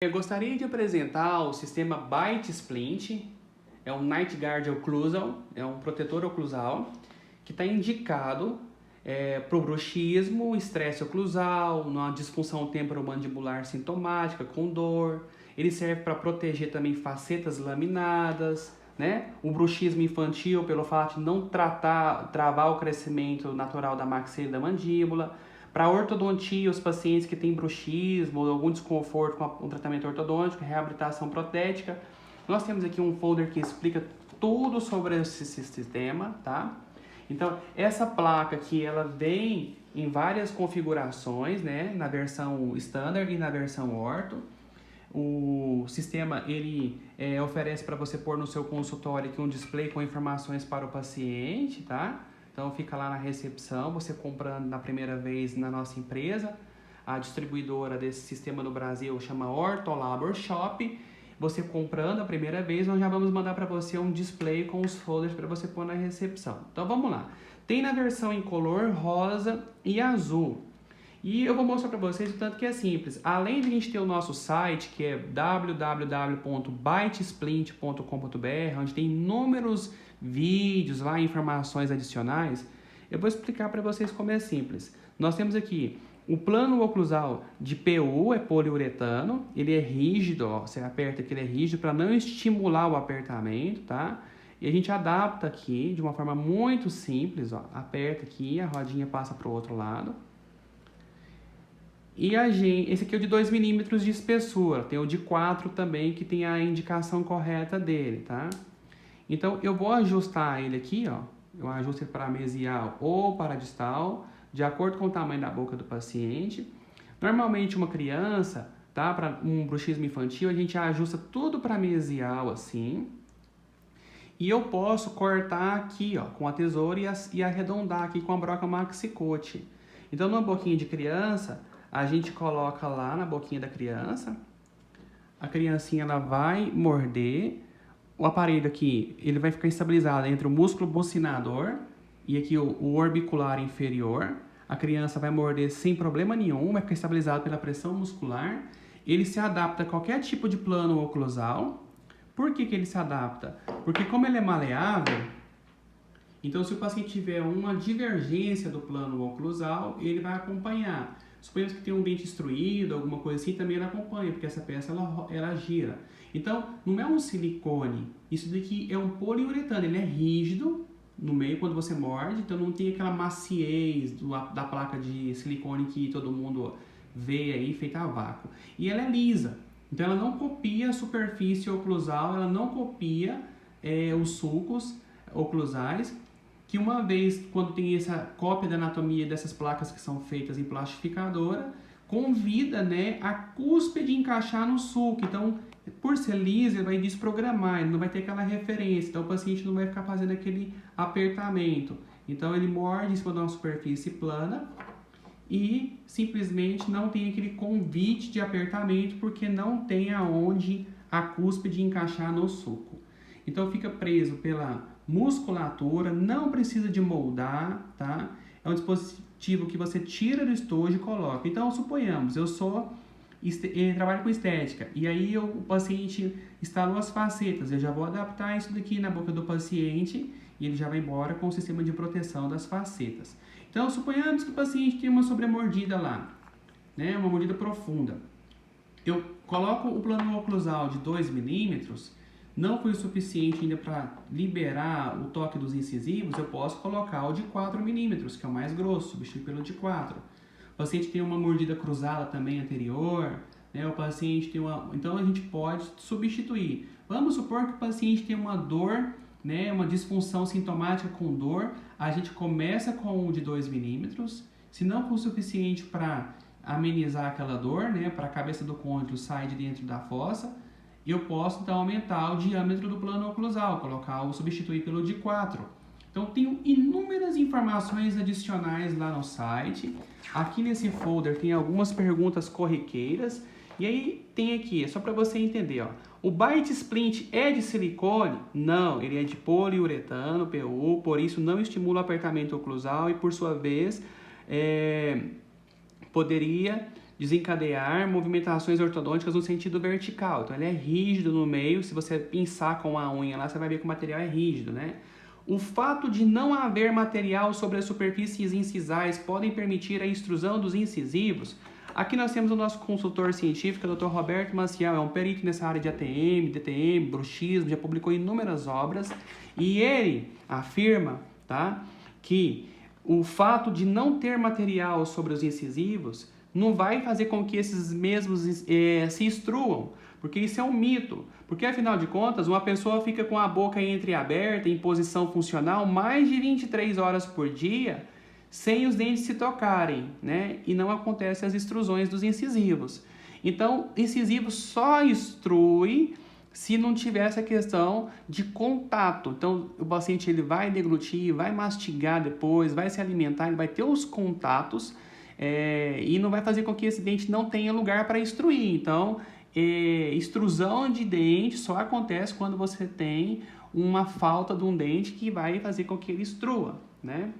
Eu gostaria de apresentar o sistema Byte Splint, é um Night Guard Occlusal, é um protetor oclusal, que está indicado para o bruxismo, estresse oclusal, uma disfunção temporomandibular sintomática com dor. Ele serve para proteger também facetas laminadas, né? O bruxismo infantil, pelo fato de não travar o crescimento natural da maxila e da mandíbula. Para ortodontia, os pacientes que têm bruxismo ou algum desconforto com um tratamento ortodôntico, reabilitação protética. Nós temos aqui um folder que explica tudo sobre esse sistema, tá? Então, essa placa aqui, ela vem em várias configurações, né? Na versão standard e na versão ortho. O sistema, ele oferece para você pôr no seu consultório aqui um display com informações para o paciente, tá? Então, fica lá na recepção, você comprando na primeira vez na nossa empresa. A distribuidora desse sistema no Brasil chama Ortolabor Shop. Você comprando a primeira vez, nós já vamos mandar para você um display com os folders para você pôr na recepção. Então, vamos lá. Tem na versão incolor, rosa e azul. E eu vou mostrar para vocês o tanto que é simples. Além de a gente ter o nosso site, que é www.bytesplint.com.br, onde tem inúmeros vídeos lá, informações adicionais, eu vou explicar para vocês como é simples. Nós temos aqui o plano oclusal de PU, é poliuretano, ele é rígido, ó, você aperta aqui, ele é rígido para não estimular o apertamento, tá? E a gente adapta aqui de uma forma muito simples, ó, aperta aqui, a rodinha passa para o outro lado. E esse aqui é o de 2 milímetros de espessura, tem o de 4 também, que tem a indicação correta dele, tá? Então, eu vou ajustar ele aqui, ó, eu ajusto ele para mesial ou para distal, de acordo com o tamanho da boca do paciente. Normalmente, uma criança, tá, para um bruxismo infantil, a gente ajusta tudo para mesial, assim. E eu posso cortar aqui, ó, com a tesoura e arredondar aqui com a broca maxicote. Então, numa boquinha de criança, a gente coloca lá na boquinha da criança, a criancinha ela vai morder, o aparelho aqui ele vai ficar estabilizado entre o músculo bucinador e aqui o orbicular inferior. A criança vai morder sem problema nenhum, vai ficar estabilizado pela pressão muscular. Ele se adapta a qualquer tipo de plano oclusal. Por que ele se adapta? Porque como ele é maleável, então se o paciente tiver uma divergência do plano oclusal, ele vai acompanhar. Suponhamos que tem um dente destruído, alguma coisa assim, também ela acompanha, porque essa peça ela gira. Então, não é um silicone, isso daqui é um poliuretano, ele é rígido no meio quando você morde, então não tem aquela maciez da placa de silicone que todo mundo vê aí feita a vácuo. E ela é lisa, então ela não copia a superfície oclusal, ela não copia os sulcos oclusais, que uma vez, quando tem essa cópia da anatomia dessas placas que são feitas em plastificadora, convida, né, a cúspide encaixar no sulco. Então, por ser liso, ele vai desprogramar, ele não vai ter aquela referência. Então, o paciente não vai ficar fazendo aquele apertamento. Então, ele morde em cima de uma superfície plana e simplesmente não tem aquele convite de apertamento, porque não tem aonde a cúspide encaixar no sulco. Então, fica preso pela musculatura, não precisa de moldar, tá? É um dispositivo que você tira do estojo e coloca. Então, suponhamos, eu trabalho com estética, e aí o paciente instalou as facetas, eu já vou adaptar isso daqui na boca do paciente, e ele já vai embora com o sistema de proteção das facetas. Então, suponhamos que o paciente tem uma sobremordida lá, né? Uma mordida profunda. Eu coloco o plano oclusal de 2 milímetros, não foi o suficiente ainda para liberar o toque dos incisivos, eu posso colocar o de 4 milímetros, que é o mais grosso, substituir pelo de 4. O paciente tem uma mordida cruzada também anterior, né? O paciente tem uma... Então, a gente pode substituir. Vamos supor que o paciente tem uma dor, né? Uma disfunção sintomática com dor, a gente começa com o de 2 milímetros. Se não for suficiente para amenizar aquela dor, né? Para a cabeça do côndilo sair de dentro da fossa, eu posso então aumentar o diâmetro do plano oclusal, substituir pelo de 4. Então, tenho inúmeras informações adicionais lá no site. Aqui nesse folder tem algumas perguntas corriqueiras. E aí tem aqui, é só para você entender, ó. O Byte Splint é de silicone? Não, ele é de poliuretano, PU, por isso não estimula o apertamento oclusal e por sua vez poderia desencadear movimentações ortodônticas no sentido vertical. Então ele é rígido no meio, se você pinçar com a unha lá, você vai ver que o material é rígido, né? O fato de não haver material sobre as superfícies incisais podem permitir a extrusão dos incisivos. Aqui nós temos o nosso consultor científico, o Dr. Roberto Maciel, é um perito nessa área de ATM, DTM, bruxismo, já publicou inúmeras obras, e ele afirma, tá, que o fato de não ter material sobre os incisivos não vai fazer com que esses mesmos se extruam, porque isso é um mito. Porque, afinal de contas, uma pessoa fica com a boca entreaberta, em posição funcional, mais de 23 horas por dia, sem os dentes se tocarem, né? E não acontecem as extrusões dos incisivos. Então, incisivo só extrui se não tiver essa questão de contato. Então, o paciente ele vai deglutir, vai mastigar depois, vai se alimentar, ele vai ter os contatos e não vai fazer com que esse dente não tenha lugar para extruir. Então, extrusão de dente só acontece quando você tem uma falta de um dente que vai fazer com que ele extrua, né?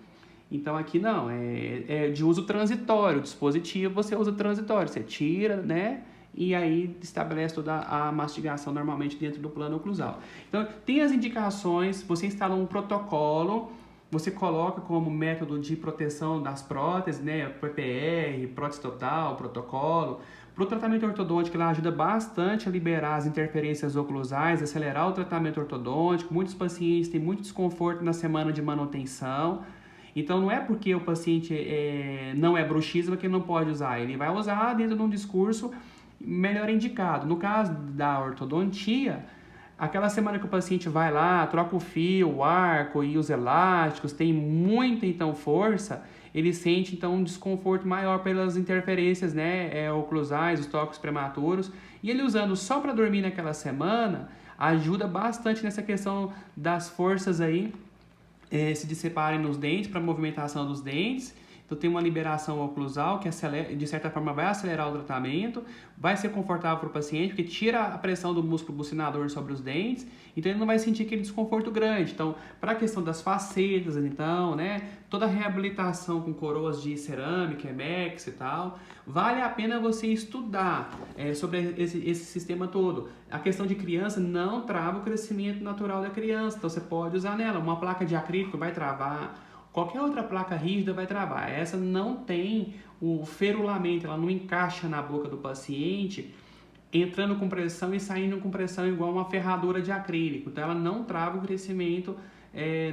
Então aqui não, é de uso transitório, o dispositivo você usa transitório, você tira, né? E aí estabelece toda a mastigação normalmente dentro do plano oclusal. Então tem as indicações, você instala um protocolo, você coloca como método de proteção das próteses, né? PPR, prótese total, protocolo. Para o tratamento ortodôntico, ela ajuda bastante a liberar as interferências oclusais, acelerar o tratamento ortodôntico. Muitos pacientes têm muito desconforto na semana de manutenção. Então, não é porque o paciente não é bruxismo que ele não pode usar. Ele vai usar dentro de um discurso melhor indicado. No caso da ortodontia, aquela semana que o paciente vai lá, troca o fio, o arco e os elásticos, tem muita, então, força, ele sente, então, um desconforto maior pelas interferências, né, oclusais, os toques prematuros. E ele usando só para dormir naquela semana, ajuda bastante nessa questão das forças aí, se disseparem nos dentes, para a movimentação dos dentes. Então tem uma liberação oclusal que de certa forma vai acelerar o tratamento, vai ser confortável para o paciente, porque tira a pressão do músculo bucinador sobre os dentes, então ele não vai sentir aquele desconforto grande. Então, para a questão das facetas, então, né, toda a reabilitação com coroas de cerâmica, Emex e tal, vale a pena você estudar sobre esse sistema todo. A questão de criança não trava o crescimento natural da criança, então você pode usar nela. Uma placa de acrílico vai travar, qualquer outra placa rígida vai travar. Essa não tem o ferulamento, ela não encaixa na boca do paciente, entrando com pressão e saindo com pressão igual uma ferradura de acrílico. Então ela não trava o crescimento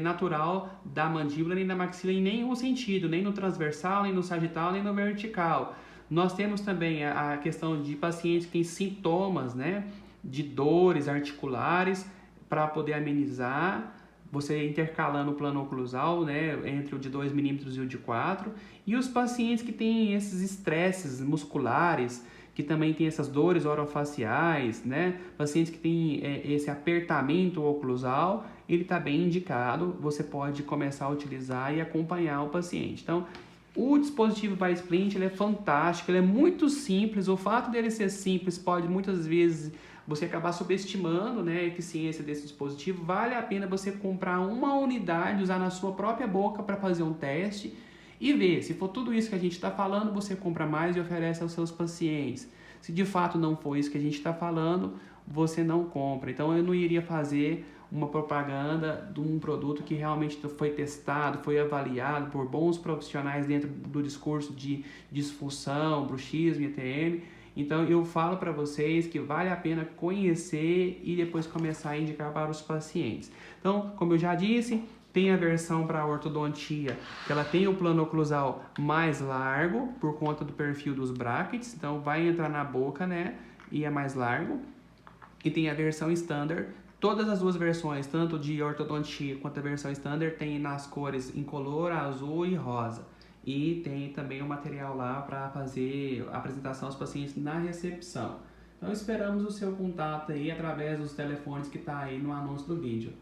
natural da mandíbula nem da maxila em nenhum sentido, nem no transversal, nem no sagital, nem no vertical. Nós temos também a questão de pacientes que têm sintomas, né, de dores articulares, para poder amenizar, você intercalando o plano oclusal, né, entre o de 2 milímetros e o de 4, e os pacientes que têm esses estresses musculares, que também tem essas dores orofaciais, né, pacientes que têm esse apertamento oclusal, ele está bem indicado, você pode começar a utilizar e acompanhar o paciente. Então, o dispositivo BioSplint, ele é fantástico, ele é muito simples. O fato dele ser simples pode muitas vezes você acabar subestimando, né, a eficiência desse dispositivo. Vale a pena você comprar uma unidade, usar na sua própria boca para fazer um teste e ver. Se for tudo isso que a gente está falando, você compra mais e oferece aos seus pacientes. Se de fato não for isso que a gente está falando, você não compra. Então eu não iria fazer uma propaganda de um produto que realmente foi testado, foi avaliado por bons profissionais dentro do discurso de disfunção, bruxismo e ETM. Então eu falo para vocês que vale a pena conhecer e depois começar a indicar para os pacientes. Então, como eu já disse, tem a versão para ortodontia, que ela tem o plano oclusal mais largo por conta do perfil dos brackets, então vai entrar na boca, né, e é mais largo. E tem a versão standard. Todas as duas versões, tanto de ortodontia quanto a versão standard, tem nas cores incolor, azul e rosa. E tem também o material lá para fazer a apresentação aos pacientes na recepção. Então esperamos o seu contato aí através dos telefones que está aí no anúncio do vídeo.